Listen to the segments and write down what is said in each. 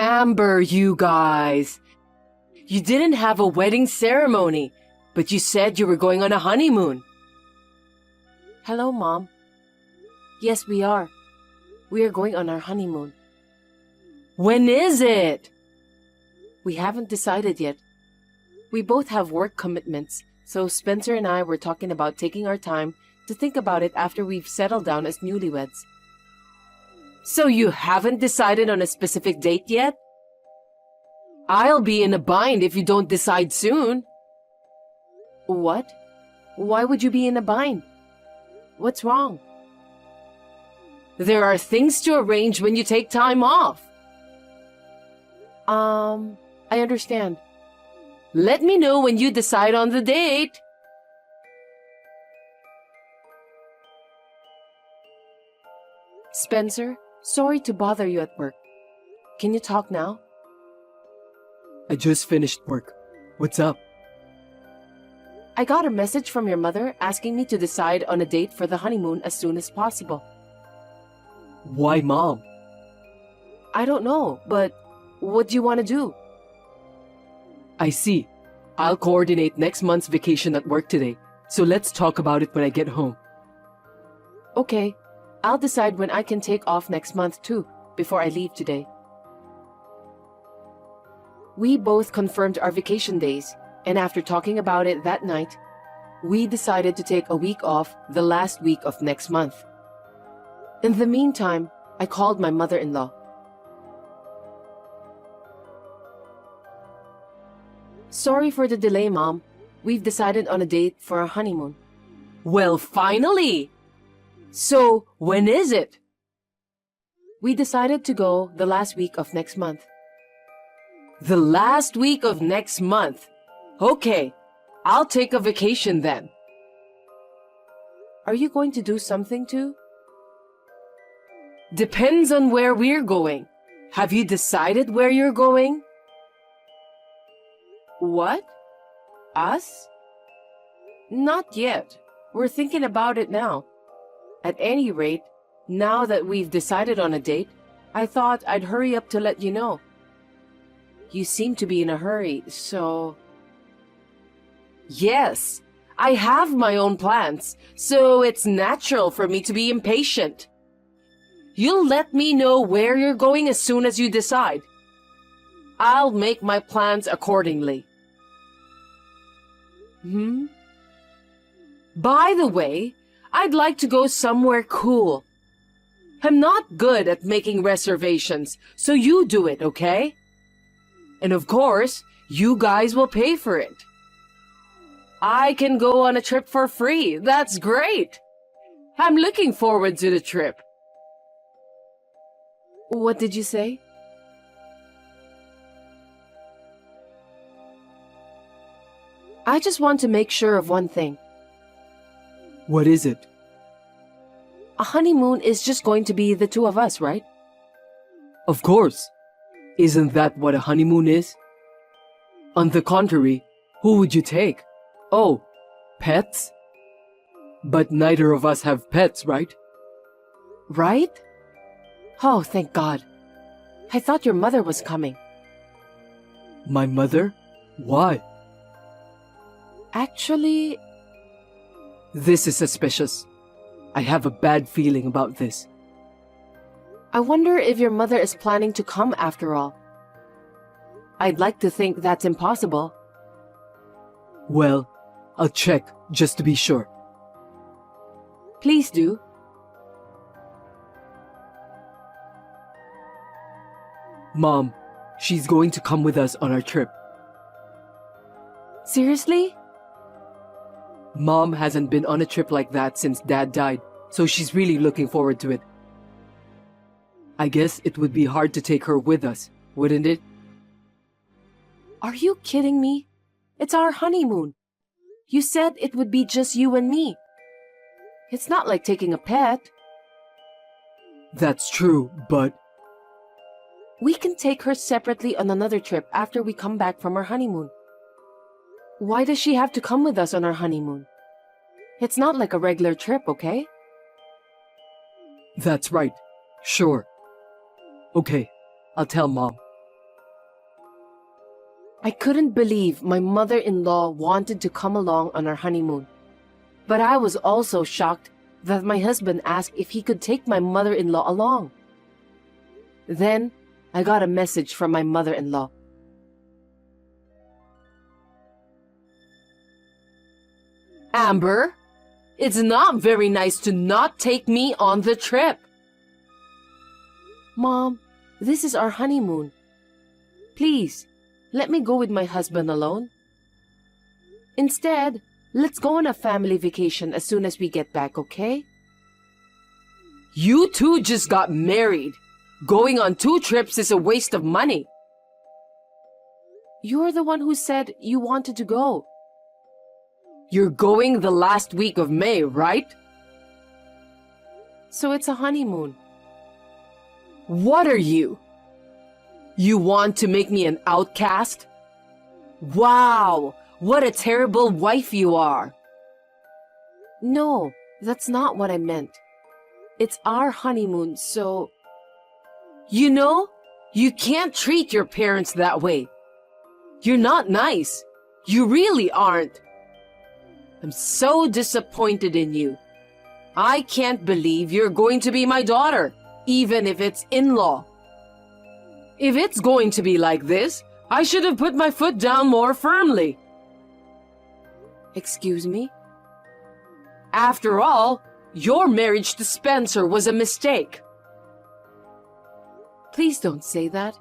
Amber, you guys. You didn't have a wedding ceremony, but you said you were going on a honeymoon. Hello, Mom. Yes, we are. We are going on our honeymoon. When is it? We haven't decided yet. We both have work commitments, so Spencer and I were talking about taking our time to think about it after we've settled down as newlyweds. So you haven't decided on a specific date yet? I'll be in a bind if you don't decide soon. What? Why would you be in a bind? What's wrong? There are things to arrange when you take time off. I understand. Let me know when you decide on the date. Spencer, sorry to bother you at work. Can you talk now? I just finished work. What's up? I got a message from your mother asking me to decide on a date for the honeymoon as soon as possible. Why, Mom? I don't know, but what do you want to do? I see. I'll coordinate next month's vacation at work today, so let's talk about it when I get home. Okay, I'll decide when I can take off next month too, before I leave today. We both confirmed our vacation days, and after talking about it that night, we decided to take a week off the last week of next month. In the meantime, I called my mother-in-law. Sorry for the delay, Mom. We've decided on a date for our honeymoon. Well, finally! So, when is it? We decided to go the last week of next month. The last week of next month. Okay, I'll take a vacation then. Are you going to do something too? Depends on where we're going. Have you decided where you're going? What? Us? Not yet. We're thinking about it now. At any rate, now that we've decided on a date, I thought I'd hurry up to let you know. You seem to be in a hurry, so... Yes, I have my own plans, so it's natural for me to be impatient. You'll let me know where you're going as soon as you decide. I'll make my plans accordingly. By the way, I'd like to go somewhere cool. I'm not good at making reservations, so you do it, okay? And of course, you guys will pay for it. I can go on a trip for free. That's great. I'm looking forward to the trip. What did you say? I just want to make sure of one thing. What is it? A honeymoon is just going to be the two of us, right? Of course. Isn't that what a honeymoon is? On the contrary, who would you take? Oh, pets? But neither of us have pets, right? Right? Oh, thank God. I thought your mother was coming. My mother? Why? Actually... This is suspicious. I have a bad feeling about this. I wonder if your mother is planning to come after all. I'd like to think that's impossible. Well, I'll check just to be sure. Please do. Mom, she's going to come with us on our trip. Seriously? Mom hasn't been on a trip like that since Dad died, so she's really looking forward to it. I guess it would be hard to take her with us, wouldn't it? Are you kidding me? It's our honeymoon. You said it would be just you and me. It's not like taking a pet. That's true, but... We can take her separately on another trip after we come back from our honeymoon. Why does she have to come with us on our honeymoon? It's not like a regular trip, okay? That's right. Sure. Okay, I'll tell Mom. I couldn't believe my mother-in-law wanted to come along on our honeymoon. But I was also shocked that my husband asked if he could take my mother-in-law along. Then, I got a message from my mother-in-law. Amber, it's not very nice to not take me on the trip. Mom, this is our honeymoon. Please, let me go with my husband alone. Instead, let's go on a family vacation as soon as we get back, okay? You two just got married. Going on 2 trips is a waste of money. You're the one who said you wanted to go. You're going the last week of May, right? So it's a honeymoon. What are you? You want to make me an outcast? Wow, what a terrible wife you are. No, that's not what I meant. It's our honeymoon, so... You know, you can't treat your parents that way. You're not nice. You really aren't. I'm so disappointed in you. I can't believe you're going to be my daughter, even if it's in-law. If it's going to be like this, I should have put my foot down more firmly. Excuse me? After all, your marriage to Spencer was a mistake. Please don't say that.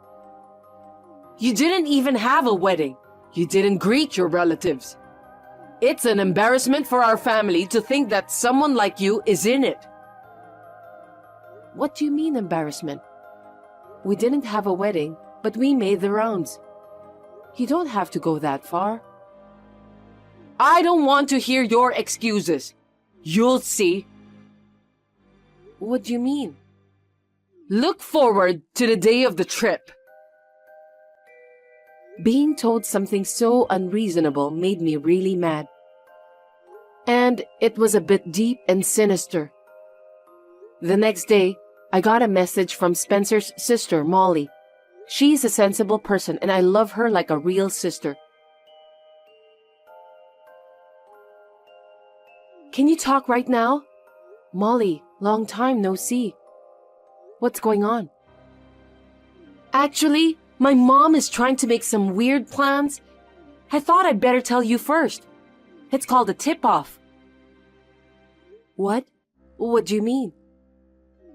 You didn't even have a wedding. You didn't greet your relatives. It's an embarrassment for our family to think that someone like you is in it. What do you mean, embarrassment? We didn't have a wedding, but we made the rounds. You don't have to go that far. I don't want to hear your excuses. You'll see. What do you mean? Look forward to the day of the trip. Being told something so unreasonable made me really mad. And it was a bit deep and sinister. The next day, I got a message from Spencer's sister, Molly. She's a sensible person and I love her like a real sister. Can you talk right now? Molly, long time no see. What's going on? Actually, my mom is trying to make some weird plans. I thought I'd better tell you first. It's called a tip-off. What? What do you mean?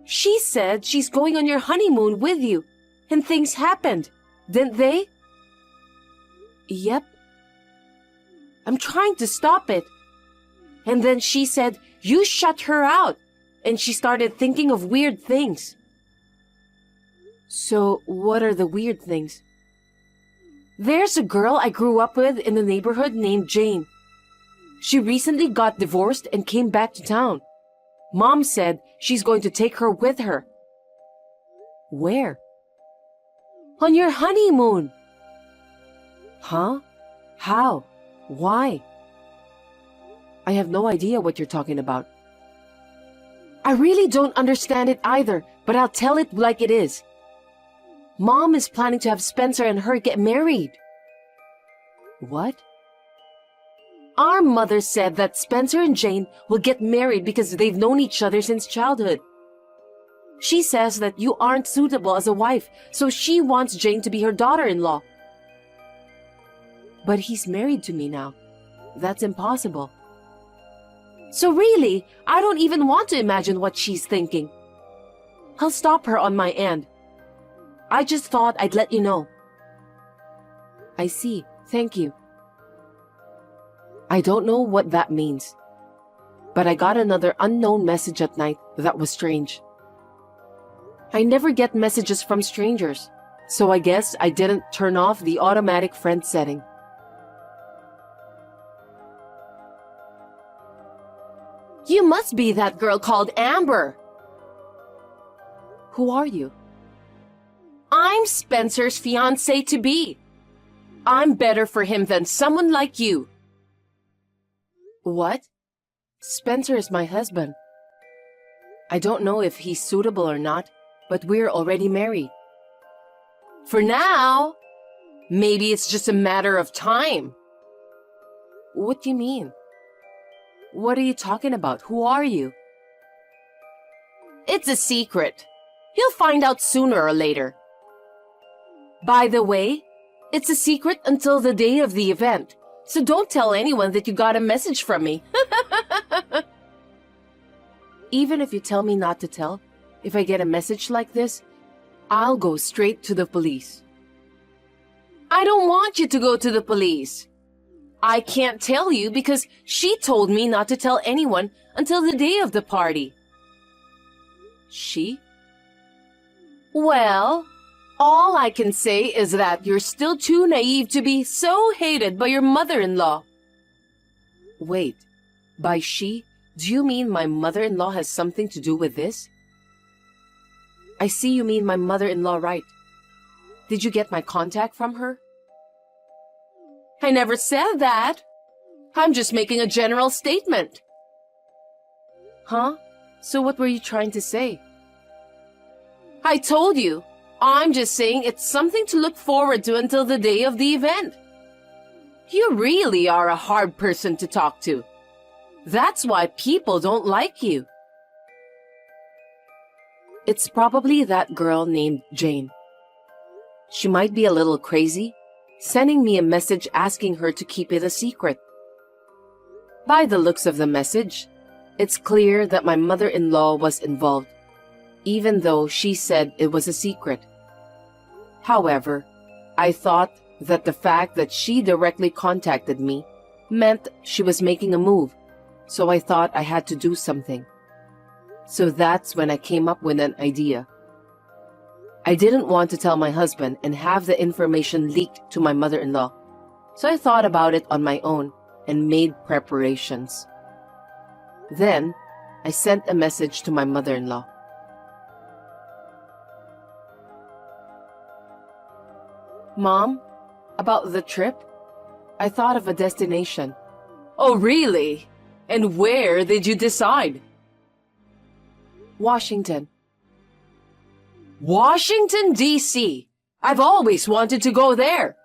She said she's going on your honeymoon with you, and things happened, didn't they? Yep. I'm trying to stop it. And then she said you shut her out, and she started thinking of weird things. So, what are the weird things? There's a girl I grew up with in the neighborhood named Jane. She recently got divorced and came back to town. Mom said she's going to take her with her. Where? On your honeymoon. Huh? How? Why? I have no idea what you're talking about. I really don't understand it either, but I'll tell it like it is. Mom is planning to have Spencer and her get married. What? Our mother said that Spencer and Jane will get married because they've known each other since childhood. She says that you aren't suitable as a wife, so she wants Jane to be her daughter-in-law. But he's married to me now. That's impossible. So really, I don't even want to imagine what she's thinking. I'll stop her on my end. I just thought I'd let you know. I see. Thank you. I don't know what that means. But I got another unknown message at night that was strange. I never get messages from strangers, so I guess I didn't turn off the automatic friend setting. You must be that girl called Amber. Who are you? I'm Spencer's fiancée-to-be. I'm better for him than someone like you. What? Spencer is my husband. I don't know if he's suitable or not, but we're already married. For now. Maybe it's just a matter of time. What do you mean? What are you talking about? Who are you? It's a secret. You'll find out sooner or later. By the way, it's a secret until the day of the event, so don't tell anyone that you got a message from me. Even if you tell me not to tell, if I get a message like this, I'll go straight to the police. I don't want you to go to the police. I can't tell you because she told me not to tell anyone until the day of the party. She? Well, all I can say is that you're still too naive to be so hated by your mother-in-law. Wait, by she, do you mean my mother-in-law has something to do with this? I see you mean my mother-in-law, right? Did you get my contact from her? I never said that. I'm just making a general statement. Huh? So what were you trying to say? I told you. I'm just saying it's something to look forward to until the day of the event. You really are a hard person to talk to. That's why people don't like you. It's probably that girl named Jane. She might be a little crazy, sending me a message asking her to keep it a secret. By the looks of the message, it's clear that my mother-in-law was involved, even though she said it was a secret. However, I thought that the fact that she directly contacted me meant she was making a move, so I thought I had to do something. So that's when I came up with an idea. I didn't want to tell my husband and have the information leaked to my mother-in-law, so I thought about it on my own and made preparations. Then, I sent a message to my mother-in-law. Mom, about the trip, I thought of a destination. Oh, really? And where did you decide? Washington. Washington, D.C. I've always wanted to go there.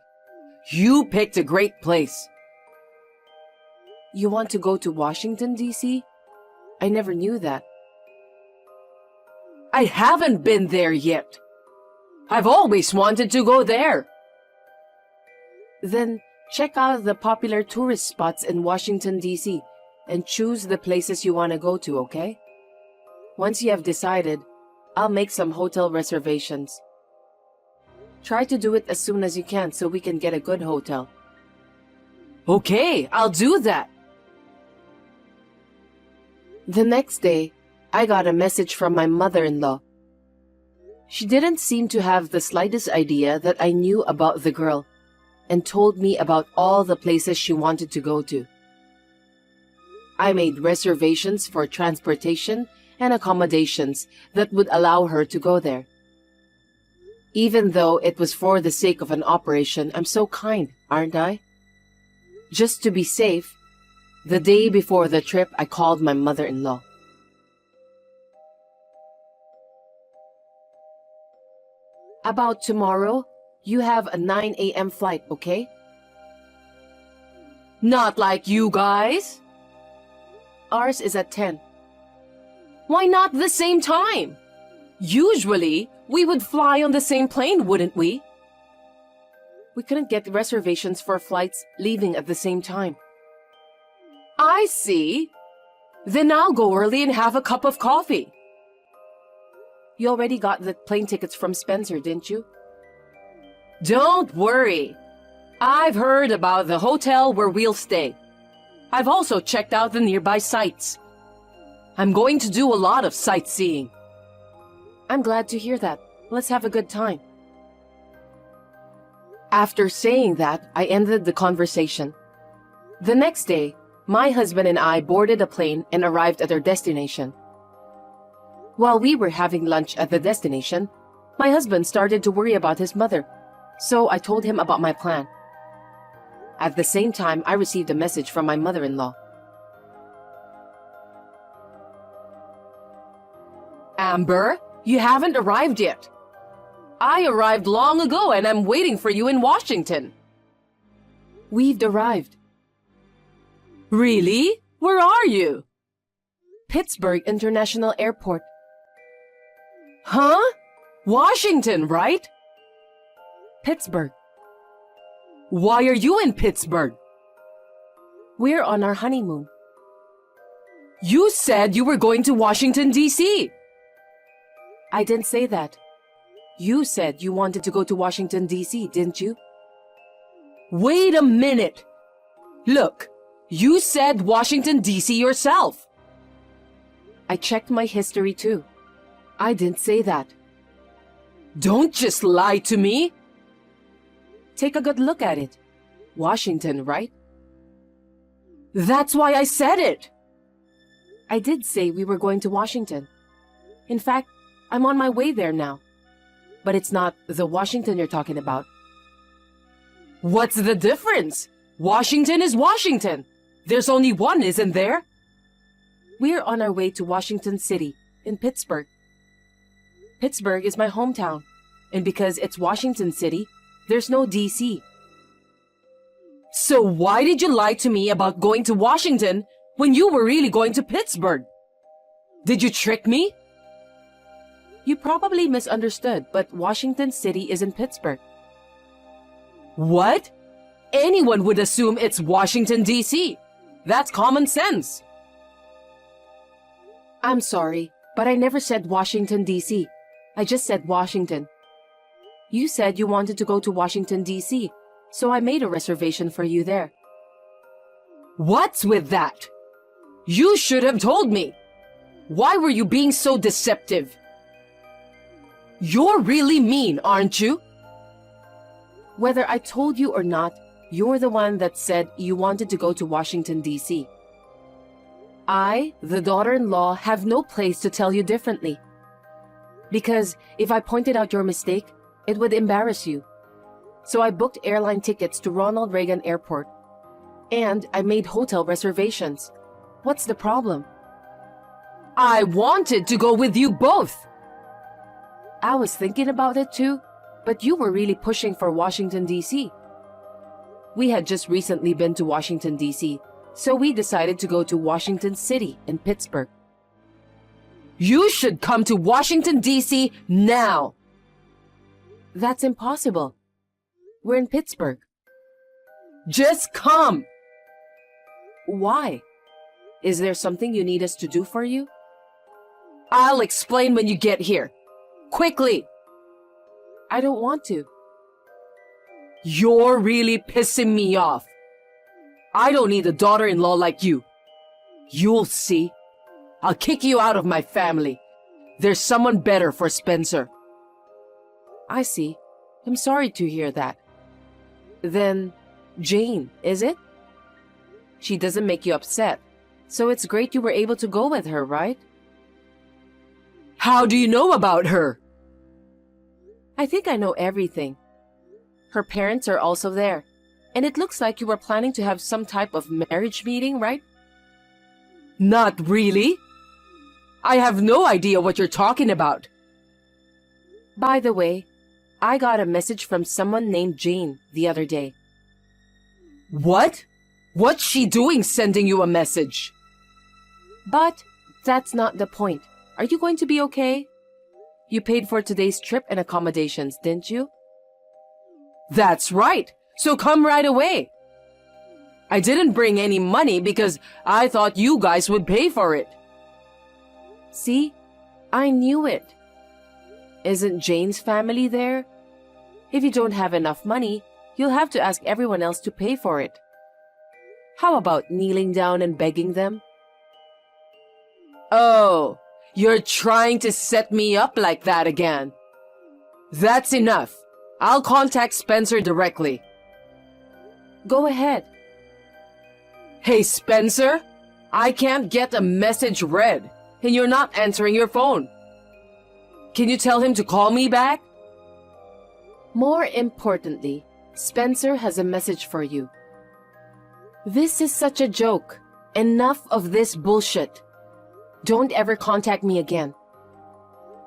You picked a great place. You want to go to Washington, D.C.? I never knew that. I haven't been there yet. I've always wanted to go there. Then check out the popular tourist spots in Washington, D.C. and choose the places you want to go to, okay? Once you have decided, I'll make some hotel reservations. Try to do it as soon as you can so we can get a good hotel. Okay, I'll do that. The next day, I got a message from my mother-in-law. She didn't seem to have the slightest idea that I knew about the girl and told me about all the places she wanted to go to. I made reservations for transportation and accommodations that would allow her to go there. Even though it was for the sake of an operation, I'm so kind, aren't I? Just to be safe, the day before the trip, I called my mother-in-law. About tomorrow, you have a 9 a.m. flight, okay? Not like you guys. Ours is at 10. Why not the same time? Usually, we would fly on the same plane, wouldn't we? We couldn't get reservations for flights leaving at the same time. I see. Then I'll go early and have a cup of coffee. You already got the plane tickets from Spencer, didn't you? Don't worry. I've heard about the hotel where we'll stay. I've also checked out the nearby sites. I'm going to do a lot of sightseeing. I'm glad to hear that. Let's have a good time. After saying that, I ended the conversation. The next day, my husband and I boarded a plane and arrived at our destination. While we were having lunch at the destination, my husband started to worry about his mother, so I told him about my plan. At the same time, I received a message from my mother-in-law. Amber, you haven't arrived yet. I arrived long ago and I'm waiting for you in Washington. We've arrived. Really? Where are you? Pittsburgh International Airport. Huh? Washington, right? Pittsburgh. Why are you in Pittsburgh? We're on our honeymoon. You said you were going to Washington, D.C. I didn't say that. You said you wanted to go to Washington, D.C., didn't you? Wait a minute. Look, you said Washington, D.C. yourself. I checked my history too. I didn't say that. Don't just lie to me. Take a good look at it. Washington, right? That's why I said it. I did say we were going to Washington. In fact, I'm on my way there now. But it's not the Washington you're talking about. What's the difference? Washington is Washington. There's only one, isn't there? We're on our way to Washington City, in Pittsburgh. Pittsburgh is my hometown, and because it's Washington City, there's no D.C. So why did you lie to me about going to Washington when you were really going to Pittsburgh? Did you trick me? You probably misunderstood, but Washington City is in Pittsburgh. What? Anyone would assume it's Washington, D.C. That's common sense. I'm sorry, but I never said Washington, D.C. I just said Washington. You said you wanted to go to Washington, D.C., so I made a reservation for you there. What's with that? You should have told me. Why were you being so deceptive? You're really mean, aren't you? Whether I told you or not, you're the one that said you wanted to go to Washington, D.C. I, the daughter-in-law, have no place to tell you differently. Because if I pointed out your mistake, it would embarrass you. So I booked airline tickets to Ronald Reagan Airport. And I made hotel reservations. What's the problem? I wanted to go with you both. I was thinking about it too, but you were really pushing for Washington, D.C. We had just recently been to Washington, D.C., so we decided to go to Washington City in Pittsburgh. You should come to Washington, D.C. now. That's impossible. We're in Pittsburgh. Just come. Why? Is there something you need us to do for you? I'll explain when you get here. Quickly. I don't want to. You're really pissing me off. I don't need a daughter-in-law like you. You'll see. I'll kick you out of my family. There's someone better for Spencer. I see. I'm sorry to hear that. Then, Jane, is it? She doesn't make you upset, so it's great you were able to go with her, right? How do you know about her? I think I know everything. Her parents are also there, and it looks like you were planning to have some type of marriage meeting, right? Not really. I have no idea what you're talking about. By the way, I got a message from someone named Jane the other day. What? What's she doing sending you a message? But that's not the point. Are you going to be okay? You paid for today's trip and accommodations, didn't you? That's right. So come right away. I didn't bring any money because I thought you guys would pay for it. See? I knew it. Isn't Jane's family there? If you don't have enough money, you'll have to ask everyone else to pay for it. How about kneeling down and begging them? Oh, you're trying to set me up like that again. That's enough. I'll contact Spencer directly. Go ahead. Hey, Spencer, I can't get a message read, and you're not answering your phone. Can you tell him to call me back? More importantly, Spencer has a message for you. This is such a joke. Enough of this bullshit. Don't ever contact me again.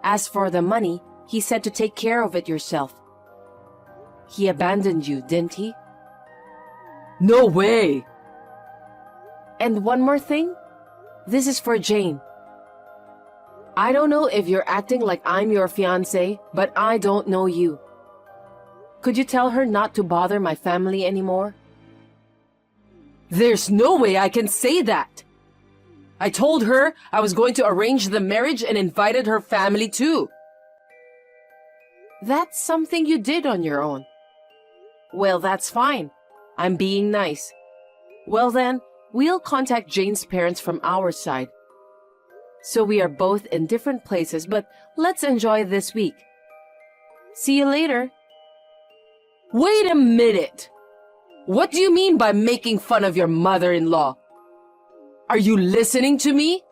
As for the money, He said to take care of it yourself. He abandoned you, didn't he? No way! And one more thing. This is for Jane. I don't know if you're acting like I'm your fiancé, but I don't know you. Could you tell her not to bother my family anymore? There's no way I can say that. I told her I was going to arrange the marriage and invited her family too. That's something you did on your own. Well, that's fine. I'm being nice. Well then, we'll contact Jane's parents from our side. So we are both in different places, but let's enjoy this week. See you later. Wait a minute! What do you mean by making fun of your mother-in-law? Are you listening to me?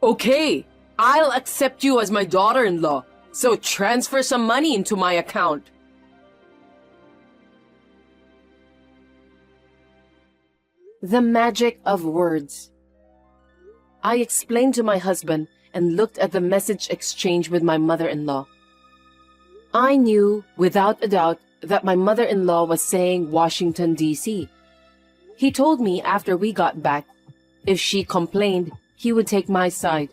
Okay, I'll accept you as my daughter-in-law, so transfer some money into my account. The magic of words. I explained to my husband and looked at the message exchange with my mother-in-law. I knew, without a doubt, that my mother-in-law was saying Washington, D.C. He told me after we got back, if she complained, he would take my side.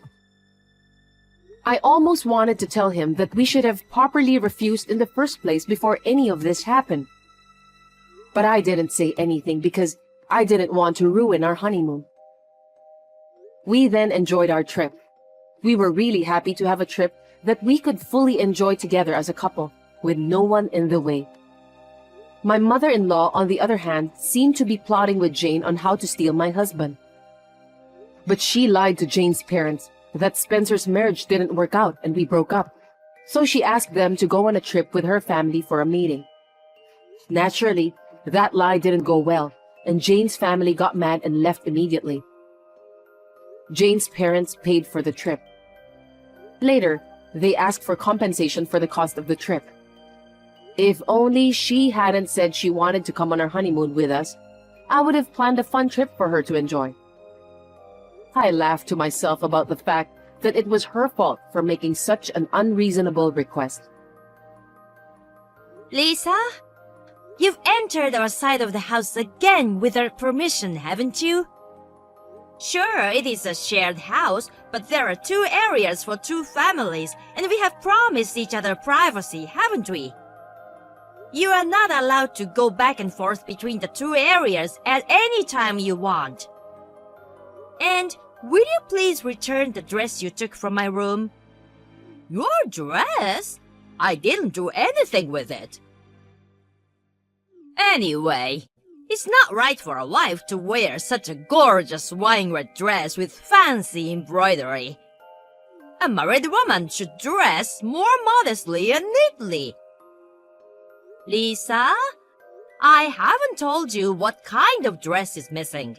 I almost wanted to tell him that we should have properly refused in the first place before any of this happened. But I didn't say anything because I didn't want to ruin our honeymoon. We then enjoyed our trip. We were really happy to have a trip that we could fully enjoy together as a couple, with no one in the way. My mother-in-law, on the other hand, seemed to be plotting with Jane on how to steal my husband. But she lied to Jane's parents that Spencer's marriage didn't work out and we broke up. So she asked them to go on a trip with her family for a meeting. Naturally, that lie didn't go well, and Jane's family got mad and left immediately. Jane's parents paid for the trip. Later, they asked for compensation for the cost of the trip. If only she hadn't said she wanted to come on our honeymoon with us, I would have planned a fun trip for her to enjoy. I laughed to myself about the fact that it was her fault for making such an unreasonable request. Lisa? You've entered our side of the house again without permission, haven't you? Sure, it is a shared house, but there are 2 areas for 2 families, and we have promised each other privacy, haven't we? You are not allowed to go back and forth between the 2 areas at any time you want. And will you please return the dress you took from my room? Your dress? I didn't do anything with it. Anyway, it's not right for a wife to wear such a gorgeous wine red dress with fancy embroidery. A married woman should dress more modestly and neatly. Lisa, I haven't told you what kind of dress is missing.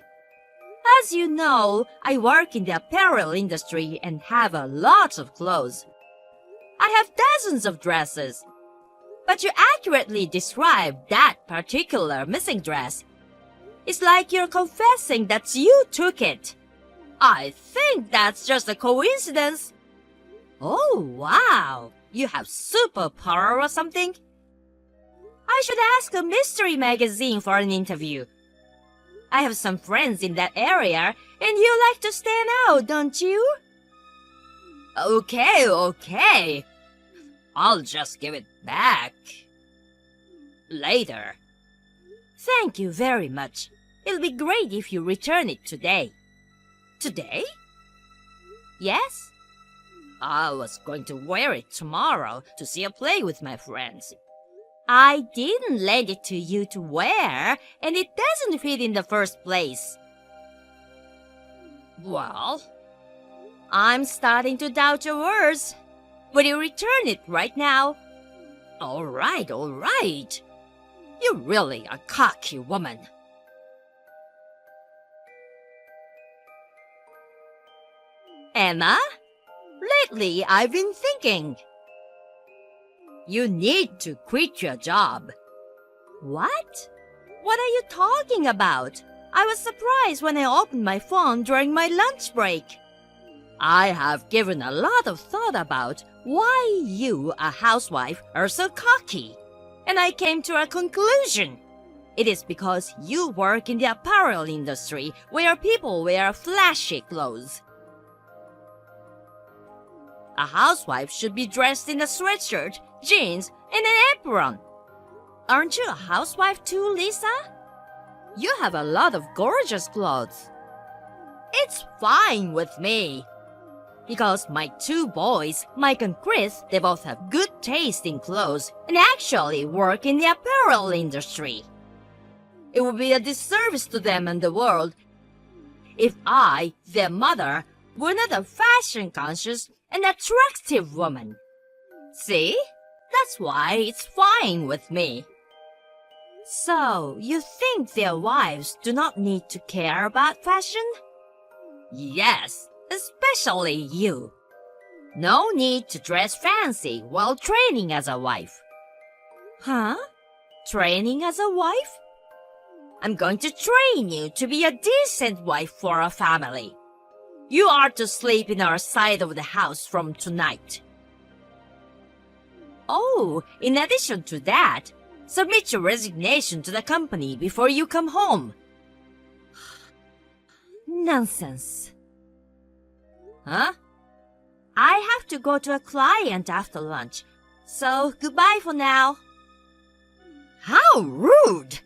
As you know, I work in the apparel industry and have a lot of clothes. I have dozens of dresses. But you accurately described that particular missing dress. It's like you're confessing that you took it. I think that's just a coincidence. Oh, wow. You have superpower or something? I should ask a mystery magazine for an interview. I have some friends in that area, and you like to stand out, don't you? Okay. I'll just give it back. Later. Thank you very much. It'll be great if you return it today. Today? Yes? I was going to wear it tomorrow to see a play with my friends. I didn't lend it to you to wear, and it doesn't fit in the first place. Well, I'm starting to doubt your words. Will you return it right now? All right. You're really a cocky woman. Emma, lately I've been thinking. You need to quit your job. What? What are you talking about? I was surprised when I opened my phone during my lunch break. I have given a lot of thought about why you, a housewife, are so cocky. And I came to a conclusion. It is because you work in the apparel industry where people wear flashy clothes. A housewife should be dressed in a sweatshirt, jeans, and an apron. Aren't you a housewife too, Lisa? You have a lot of gorgeous clothes. It's fine with me. Because my two boys, Mike and Chris, they both have good taste in clothes and actually work in the apparel industry. It would be a disservice to them and the world if I, their mother, were not a fashion-conscious and attractive woman. See? That's why it's fine with me. So, you think their wives do not need to care about fashion? Yes, especially you. No need to dress fancy while training as a wife. Huh? Training as a wife? I'm going to train you to be a decent wife for a family. You are to sleep in our side of the house from tonight. Oh, in addition to that, submit your resignation to the company before you come home. Nonsense. Huh? I have to go to a client after lunch, so goodbye for now. How rude!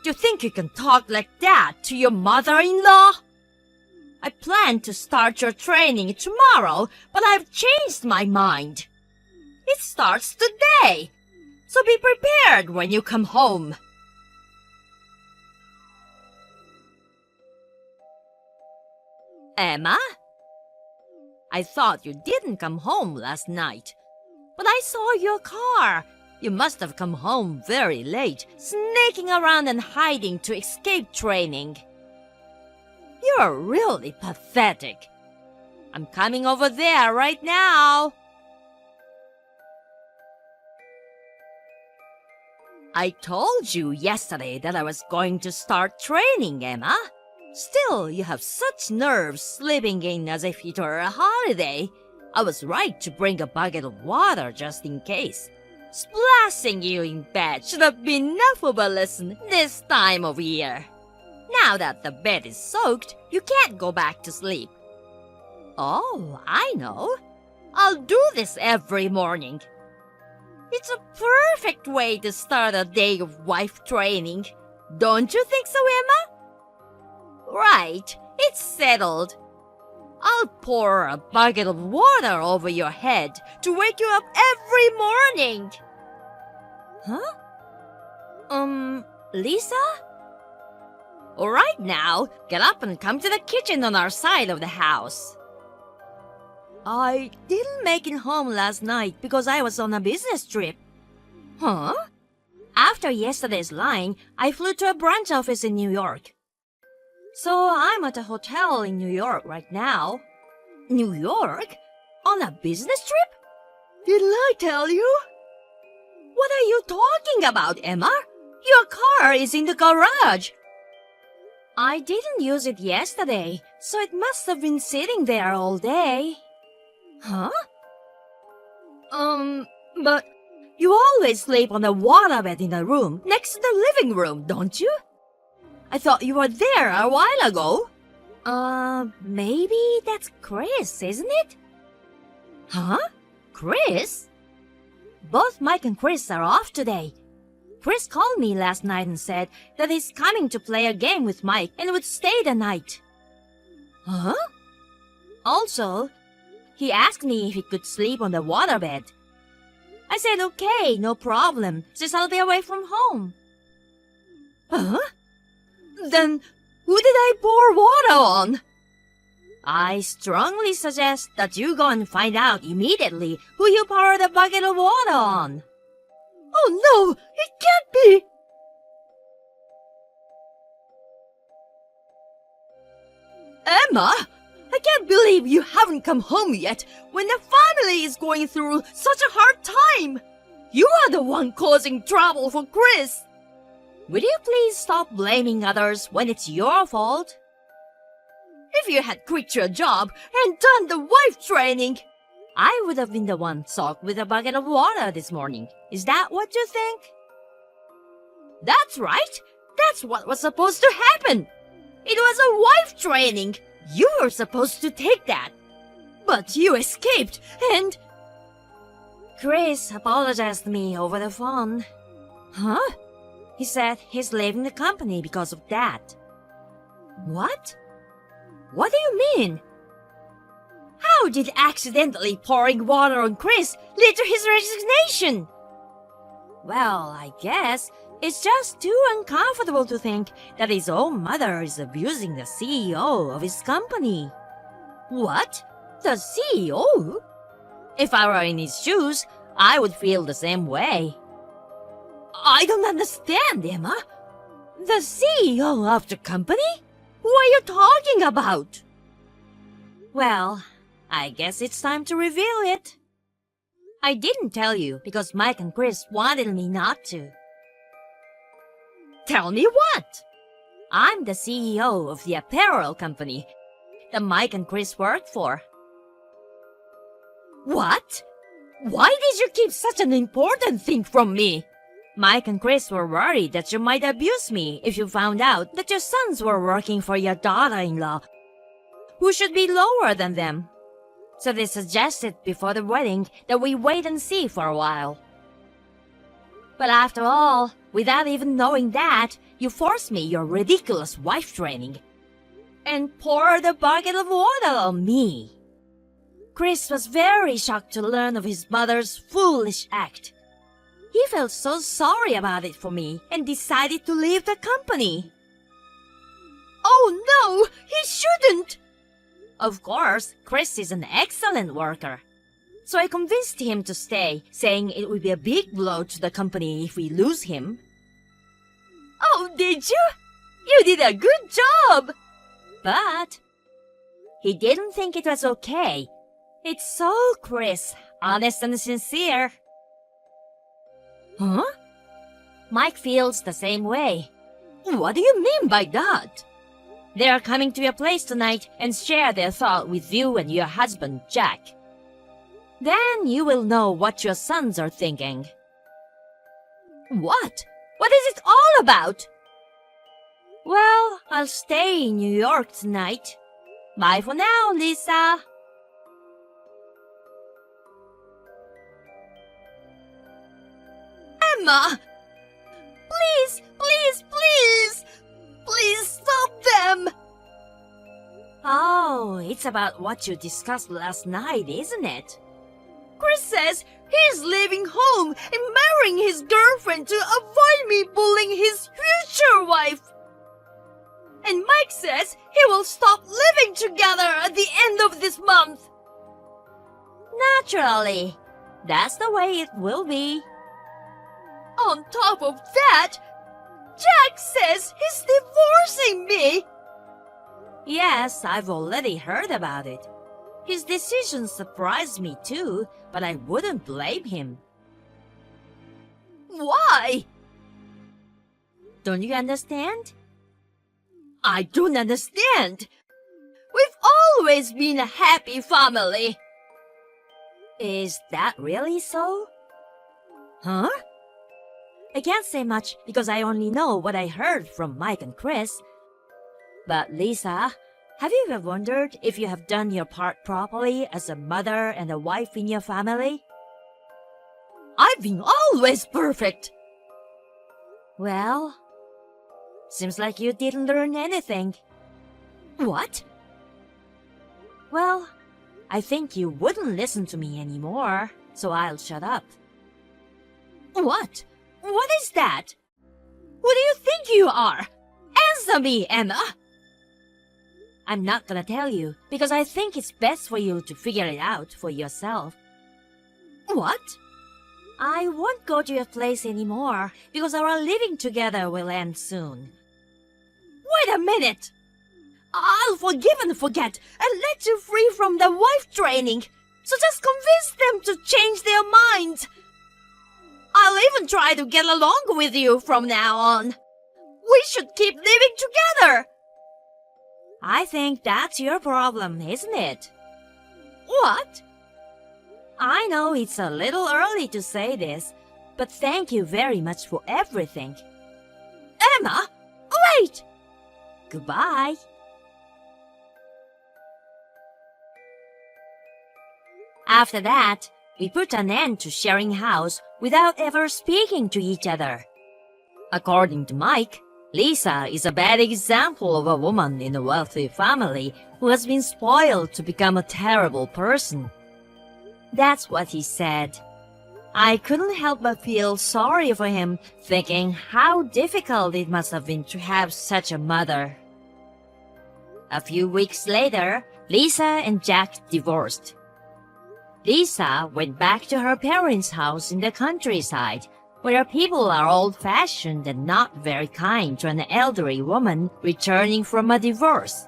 Do you think you can talk like that to your mother-in-law? I plan to start your training tomorrow, but I've changed my mind. It starts today, so be prepared when you come home. Emma? I thought you didn't come home last night, but I saw your car. You must have come home very late, sneaking around and hiding to escape training. You're really pathetic. I'm coming over there right now. I told you yesterday that I was going to start training, Emma. Still, you have such nerves sleeping in as if it were a holiday. I was right to bring a bucket of water just in case. Splashing you in bed should have been enough of a lesson this time of year. Now that the bed is soaked, you can't go back to sleep. Oh, I know. I'll do this every morning. It's a perfect way to start a day of wife training. Don't you think so, Emma? Right, it's settled. I'll pour a bucket of water over your head to wake you up every morning. Huh? Lisa? All right now, get up and come to the kitchen on our side of the house. I didn't make it home last night because I was on a business trip. Huh? After yesterday's lying, I flew to a branch office in New York. So I'm at a hotel in New York right now. New York? On a business trip? Didn't I tell you? What are you talking about, Emma? Your car is in the garage. I didn't use it yesterday, so it must have been sitting there all day. Huh? But you always sleep on the waterbed in the room next to the living room, don't you? I thought you were there a while ago. Maybe that's Chris, isn't it? Huh? Chris? Both Mike and Chris are off today. Chris called me last night and said that he's coming to play a game with Mike and would stay the night. Huh? Also, he asked me if he could sleep on the waterbed. I said okay, no problem, since I'll be away from home. Huh? Then who did I pour water on? I strongly suggest that you go and find out immediately who you poured a bucket of water on. Oh no, it can't be! Emma, I can't believe you haven't come home yet when the family is going through such a hard time. You are the one causing trouble for Chris. Will you please stop blaming others when it's your fault? If you had quit your job and done the wife training, I would have been the one soaked with a bucket of water this morning. Is that what you think? That's right. That's what was supposed to happen. It was a wife training. You were supposed to take that. But you escaped and... Chris apologized to me over the phone. Huh? He said he's leaving the company because of that. What? What do you mean? How did accidentally pouring water on Chris lead to his resignation? Well, I guess it's just too uncomfortable to think that his own mother is abusing the CEO of his company. What? The CEO? If I were in his shoes, I would feel the same way. I don't understand, Emma. The CEO of the company? Who are you talking about? Well, I guess it's time to reveal it. I didn't tell you because Mike and Chris wanted me not to. Tell me what? I'm the CEO of the apparel company that Mike and Chris work for. What? Why did you keep such an important thing from me? Mike and Chris were worried that you might abuse me if you found out that your sons were working for your daughter-in-law, who should be lower than them. So they suggested before the wedding that we wait and see for a while. But after all, without even knowing that, you forced me your ridiculous wife training and poured a bucket of water on me. Chris was very shocked to learn of his mother's foolish act. He felt so sorry about it for me and decided to leave the company. Oh no, he shouldn't! Of course, Chris is an excellent worker. So I convinced him to stay, saying it would be a big blow to the company if we lose him. Oh, did you? You did a good job! But he didn't think it was okay. It's so Chris, honest and sincere. Huh? Mike feels the same way. What do you mean by that? They are coming to your place tonight and share their thought with you and your husband, Jack. Then you will know what your sons are thinking. What? What is it all about? Well, I'll stay in New York tonight. Bye for now, Lisa. Emma! Please, please, please! Please stop them! Oh, it's about what you discussed last night, isn't it? Chris says he's leaving home and marrying his girlfriend to avoid me bullying his future wife. And Mike says he will stop living together at the end of this month. Naturally, that's the way it will be. On top of that, Jack says he's divorcing me. Yes, I've already heard about it. His decision surprised me too, but I wouldn't blame him. Why? Don't you understand? I don't understand. We've always been a happy family. Is that really so? Huh? I can't say much because I only know what I heard from Mike and Chris. But Lisa, have you ever wondered if you have done your part properly as a mother and a wife in your family? I've been always perfect. Well, seems like you didn't learn anything. What? Well, I think you wouldn't listen to me anymore, so I'll shut up. What? What is that? Who do you think you are? Answer me, Emma! I'm not gonna tell you, because I think it's best for you to figure it out for yourself. What? I won't go to your place anymore, because our living together will end soon. Wait a minute! I'll forgive and forget, and let you free from the wife training, so just convince them to change their minds. I'll even try to get along with you from now on. We should keep living together. I think that's your problem, isn't it? What? I know it's a little early to say this, but thank you very much for everything. Emma, wait! Goodbye. After that, we put an end to sharing house without ever speaking to each other. According to Mike, Lisa is a bad example of a woman in a wealthy family who has been spoiled to become a terrible person. That's what he said. I couldn't help but feel sorry for him, thinking how difficult it must have been to have such a mother. A few weeks later, Lisa and Jack divorced. Lisa went back to her parents' house in the countryside, where people are old-fashioned and not very kind to an elderly woman returning from a divorce.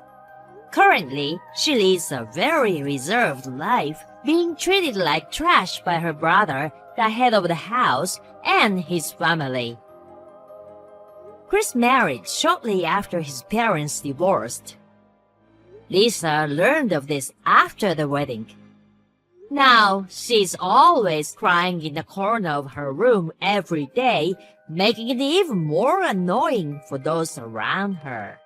Currently, she leads a very reserved life, being treated like trash by her brother, the head of the house, and his family. Chris married shortly after his parents divorced. Lisa learned of this after the wedding. Now, she's always crying in the corner of her room every day, making it even more annoying for those around her.